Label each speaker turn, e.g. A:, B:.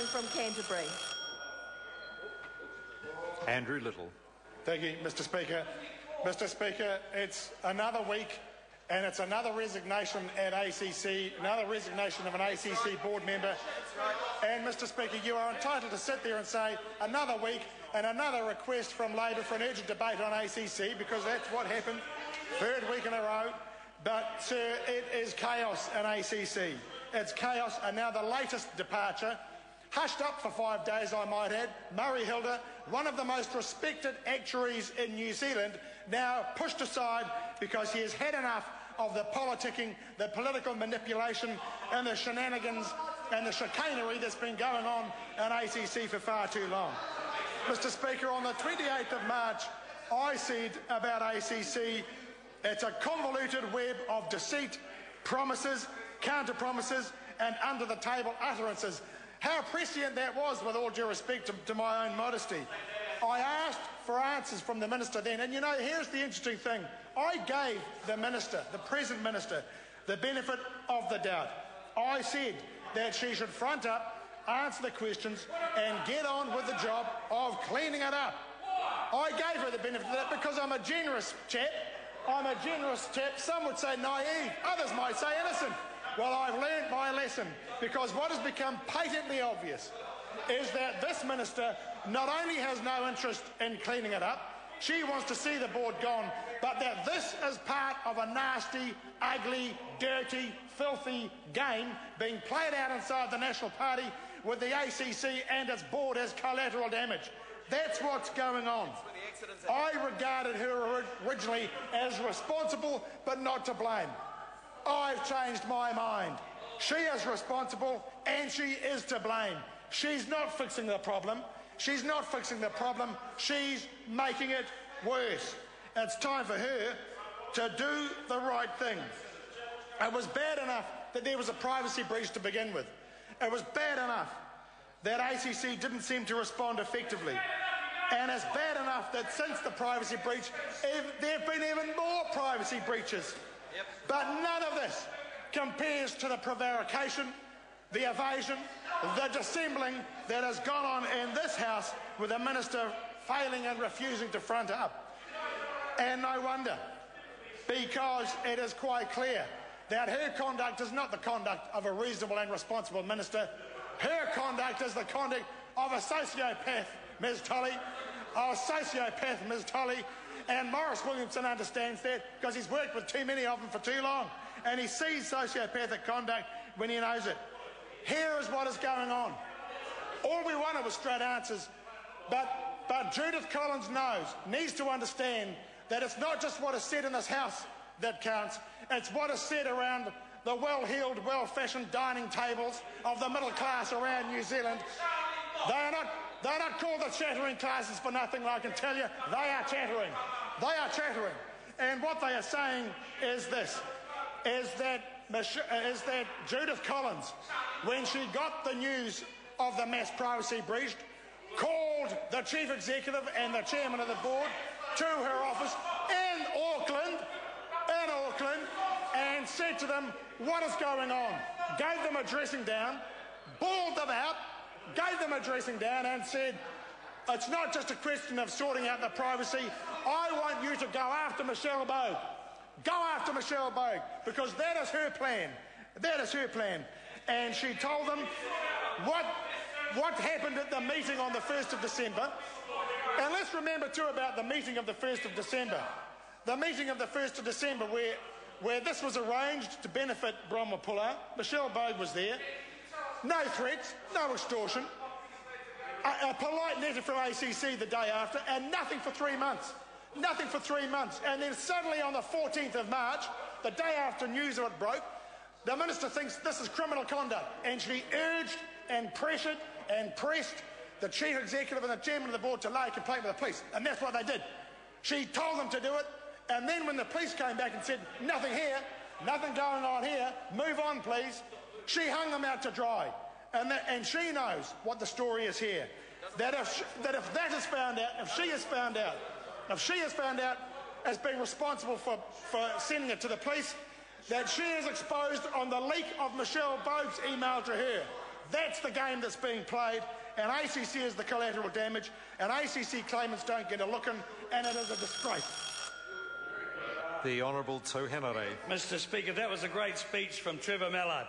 A: From Canterbury.
B: Andrew Little.
C: Thank you, Mr Speaker. Mr Speaker, it's another week and it's another resignation at ACC, another resignation of an ACC board member. And Mr Speaker, you are entitled to sit there and say another week and another request from Labor for an urgent debate on ACC, because that's what happened, third week in a row. But, sir, it is chaos in ACC. It's chaos, and now the latest departure, hushed up for 5 days, I might add, Murray Hilda, one of the most respected actuaries in New Zealand, now pushed aside because he has had enough of the politicking, the political manipulation and the shenanigans and the chicanery that's been going on in ACC for far too long. Mr Speaker, on the 28th of March, I said about ACC, it's a convoluted web of deceit, promises, counter-promises and under-the-table utterances. How prescient that was, with all due respect to my own modesty. I asked for answers from the Minister then, and you know, here's the interesting thing. I gave the Minister, the present Minister, the benefit of the doubt. I said that she should front up, answer the questions and get on with the job of cleaning it up. I gave her the benefit of that because I'm a generous chap. I'm a generous chap. Some would say naive, others might say innocent. Well, I've learned my lesson, because what has become patently obvious is that this Minister not only has no interest in cleaning it up, she wants to see the board gone, but that this is part of a nasty, ugly, dirty, filthy game being played out inside the National Party with the ACC and its board as collateral damage. That's what's going on. I regarded her originally as responsible but not to blame. I've changed my mind. She is responsible and she is to blame. She's not fixing the problem. She's not fixing the problem. She's making it worse. It's time for her to do the right thing. It was bad enough that there was a privacy breach to begin with. It was bad enough that ACC didn't seem to respond effectively. And it's bad enough that since the privacy breach, there have been even more privacy breaches. But none of this compares to the prevarication, the evasion, the dissembling that has gone on in this House with the Minister failing and refusing to front up. And no wonder, because it is quite clear that her conduct is not the conduct of a reasonable and responsible Minister. Her conduct is the conduct of a sociopath, Ms Tully, and Morris Williamson understands that because he's worked with too many of them for too long, and he sees sociopathic conduct when he knows it. Here is what is going on. All we wanted was straight answers, but Judith Collins needs to understand that it's not just what is said in this House that counts, it's what is said around the well-heeled, well-fashioned dining tables of the middle class around New Zealand. They're not called the chattering classes for nothing, I can tell you. They are chattering. They are chattering. And what they are saying is this, is that Judith Collins, when she got the news of the mass privacy breach, called the Chief Executive and the Chairman of the Board to her office in Auckland, and said to them, what is going on? Gave them a dressing down, bawled them out, gave them a dressing down and said, it's not just a question of sorting out the privacy. I want you to go after Michelle Bogue. Go after Michelle Bogue, because that is her plan. That is her plan. And she told them what happened at the meeting on the 1st of December. And let's remember too about the meeting of the 1st of December. The meeting of the 1st of December where this was arranged to benefit Bromwapula. Michelle Bogue was there. No threats, no extortion. A polite letter from ACC the day after, and nothing for 3 months. Nothing for 3 months. And then suddenly on the 14th of March, the day after news of it broke, the Minister thinks this is criminal conduct. And she urged and pressured and pressed the Chief Executive and the Chairman of the Board to lay a complaint with the police. And that's what they did. She told them to do it. And then when the police came back and said, nothing here, nothing going on here, move on please, she hung them out to dry. And she knows what the story is here. That if that is found out, if she is found out as being responsible for sending it to the police, that she is exposed on the leak of Michelle Bogue's email to her. That's the game that's being played, and ACC is the collateral damage, and ACC claimants don't get a look in, and it is a disgrace.
A: The Honourable Tauhenare.
B: Mr. Speaker, that was a great speech from Trevor Mallard.